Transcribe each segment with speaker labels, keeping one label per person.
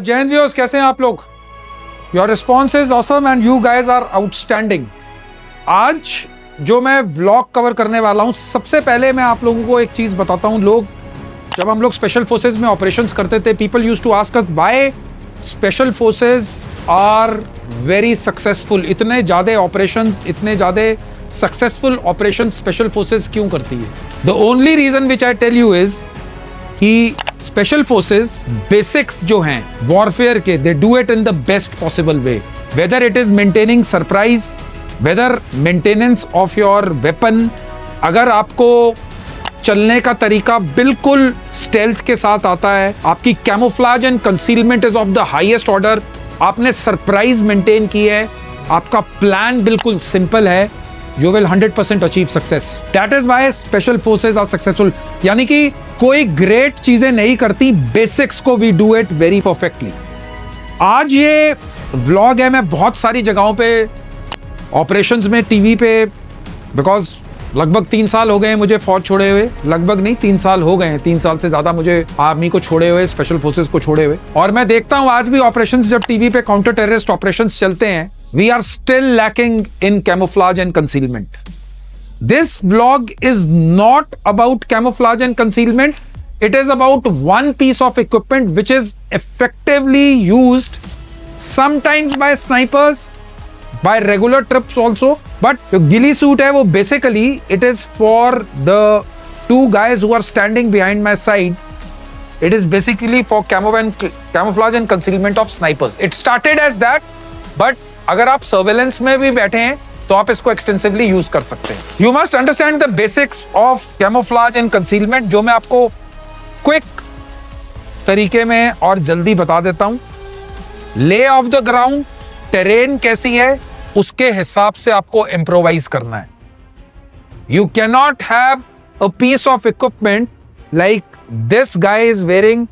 Speaker 1: Jain viewers, कैसे हैं आप लोग? Your response is awesome and you guys are outstanding. आज जो मैं व्लॉग कवर करने वाला हूं, सबसे पहले मैं आप लोगों को एक चीज बताता हूं। जब हम लोग स्पेशल फोर्सेज में ऑपरेशंस करते थे, people used to ask us why special forces are very successful. इतने ज्यादा ऑपरेशंस, इतने ज्यादा सक्सेसफुल ऑपरेशन स्पेशल फोर्सेज क्यों करती है? The only reason which I tell you is कि स्पेशल फोर्सेस बेसिक्स जो हैं वॉरफेयर के, they do it in the best possible way. Whether it is maintaining surprise, whether maintenance of your weapon, अगर आपको चलने का तरीका बिल्कुल स्टेल्थ के साथ आता है, आपकी camouflage and concealment is of the highest order, आपने सरप्राइज मेंटेन की है, आपका प्लान बिल्कुल सिंपल है, you will 100% achieve success. That is why special forces are successful. यानी कि कोई ग्रेट चीजें नहीं करती, बेसिक्स को we do it very perfectly. आज ये व्लॉग है, मैं बहुत सारी जगहों पे ऑपरेशंस में, टीवी पे, बिकॉज लगभग 3 साल हो गए मुझे फौज छोड़े हुए। लगभग नहीं, 3 साल हो गए हैं, 3 साल से ज्यादा मुझे आर्मी को छोड़े हुए, स्पेशल फोर्सेस को छोड़े हुए। और मैं देखता हूं आज भी ऑपरेशंस, जब टीवी पे काउंटर टेररिस्ट ऑपरेशंस चलते हैं, we are still lacking in camouflage and concealment. This vlog is not about camouflage and concealment. It is about one piece of equipment which is effectively used sometimes by snipers, by regular troops also. But the ghillie suit है वो basically it is for the 2 guys who are standing behind my side. It is basically for camouflage and concealment of snipers. It started as that, but अगर आप surveillance में भी बैठे हैं तो आप इसको एक्सटेंसिवली यूज कर सकते हैं। You must understand the basics of camouflage and concealment, जो मैं आपको क्विक तरीके में और जल्दी बता देता हूं। Lay off the ground, terrain कैसी है, उसके हिसाब से आपको इम्प्रोवाइज करना है। You can not have a piece of equipment like this guy is wearing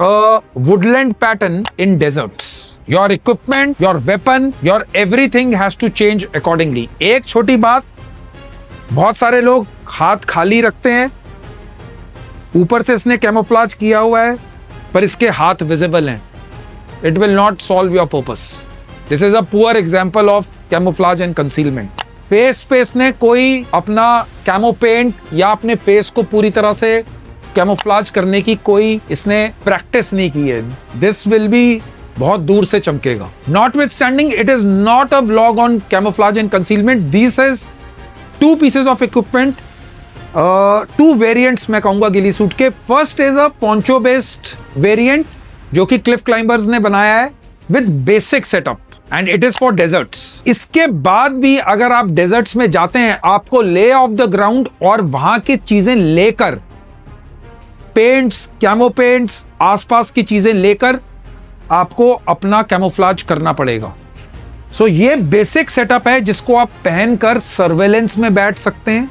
Speaker 1: a woodland pattern in deserts. Your equipment, your weapon, your everything has to change accordingly. एक छोटी बात, बहुत सारे लोग हाथ खाली रखते हैं, ऊपर से इसने कैमोफ्लेज किया हुआ है पर इसके हाथ विजिबल हैं। It will not solve your purpose. This is a poor example of camouflage and concealment. Face पे इसने कोई अपना कैमो पेंट या अपने फेस को पूरी तरह से कैमोफ्लेज करने की कोई इसने प्रैक्टिस नहीं की है। This will be बहुत दूर से चमकेगा। Notwithstanding, it is not a vlog on camouflage and concealment. This is 2 pieces of equipment, 2 variants मैं कहूंगा गिली सूट के। First is a poncho based variant जो कि क्लिफ क्लाइंबर्स ने बनाया है with basic setup and it is for deserts. इसके बाद भी अगर आप डेजर्ट्स में जाते हैं, आपको ले ऑफ द ग्राउंड और वहां की चीजें लेकर, पेंट्स, कैमो पेंट्स, आसपास की चीजें लेकर आपको अपना कैमोफ्लेज करना पड़ेगा। सो ये बेसिक सेटअप है जिसको आप पहनकर सर्वेलेंस में बैठ सकते हैं,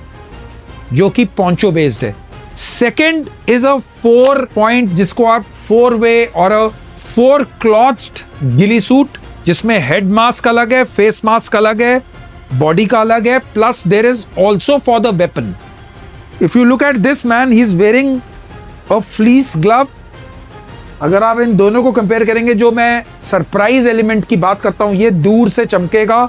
Speaker 1: जो कि पोंचो बेस्ड है। सेकंड इज अ 4 पॉइंट, जिसको आप 4 वे और 4 क्लॉथ्ड गिली सूट, जिसमें हेड मास्क अलग है, फेस मास्क अलग है, बॉडी का अलग है, plus there is also for the weapon. If you look at this man, he is wearing a fleece glove. अगर आप इन दोनों को कंपेयर करेंगे, जो मैं सरप्राइज एलिमेंट की बात करता हूं, ये दूर से चमकेगा।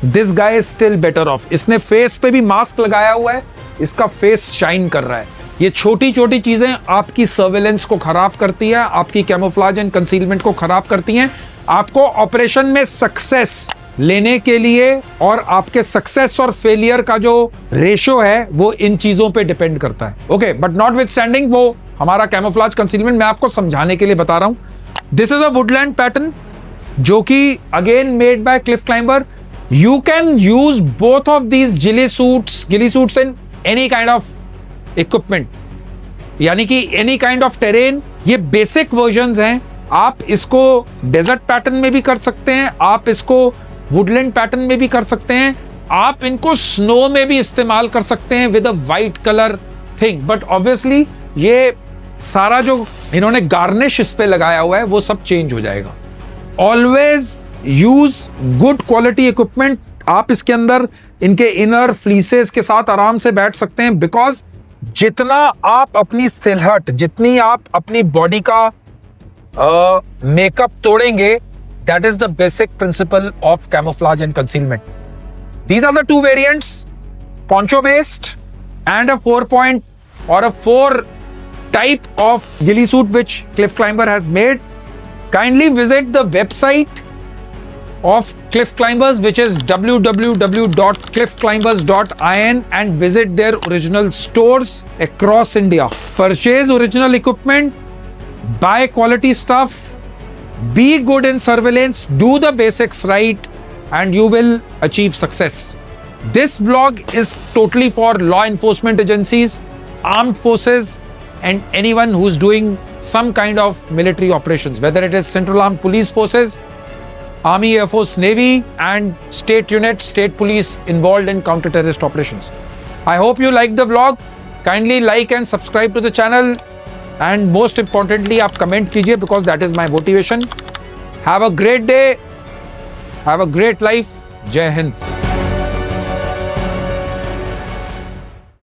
Speaker 1: This guy is still better off. इसने फेस पे भी मास्क लगाया हुआ है, इसका फेस शाइन कर रहा है। ये छोटी छोटी चीजें आपकी सर्वेलेंस को खराब करती है, आपकी कैमोफ्लेज एंड कंसीलमेंट को खराब करती हैं। आपको ऑपरेशन में सक्सेस लेने के लिए और आपके सक्सेस और फेलियर का जो रेशियो है वो इन चीजों पे डिपेंड करता है। ओके, बट नॉटविथस्टैंडिंग वो हमारा कैमोफ्लेज कंसीलमेंट मैं आपको समझाने के लिए बता रहा हूं। This is a woodland pattern जो कि again made by cliff climber. You can use both of these ghillie suits in any kind of equipment, यानी कि एनी काइंड ऑफ टेरेन। ये बेसिक वर्जन्स हैं। आप इसको डेजर्ट पैटर्न में भी कर सकते हैं, आप इसको वुडलैंड पैटर्न में भी कर सकते हैं, आप इनको स्नो में भी इस्तेमाल कर सकते हैं with a white colour thing. But obviously ये सारा जो इन्होंने गार्निश इस पे लगाया हुआ है वो सब चेंज हो जाएगा। Always use good quality equipment. आप इसके अंदर इनके इनर फ्लीसेस के साथ आराम से बैठ सकते हैं, बिकॉज जितना आप अपनी सिलहट, जितनी आप अपनी बॉडी का मेकअप तोड़ेंगे. That is the basic principle of camouflage and concealment. These are the two variants, poncho based and a 4-point or a 4 type of ghillie suit which Cliff Climber has made. Kindly visit the website of Cliff Climbers, which is www.cliffclimbers.in, and visit their original stores across India. Purchase original equipment, buy quality stuff, be good in surveillance, do the basics right, and you will achieve success. This vlog is totally for law enforcement agencies, armed forces, and anyone who's doing some kind of military operations, whether it is Central Armed Police Forces, Army, Air Force, Navy, and state units, state police involved in counter-terrorist operations. I hope you liked the vlog. Kindly like and subscribe to the channel. And most importantly, आप comment कीजिए because that is my motivation. Have a great day. Have a great life. Jai Hind.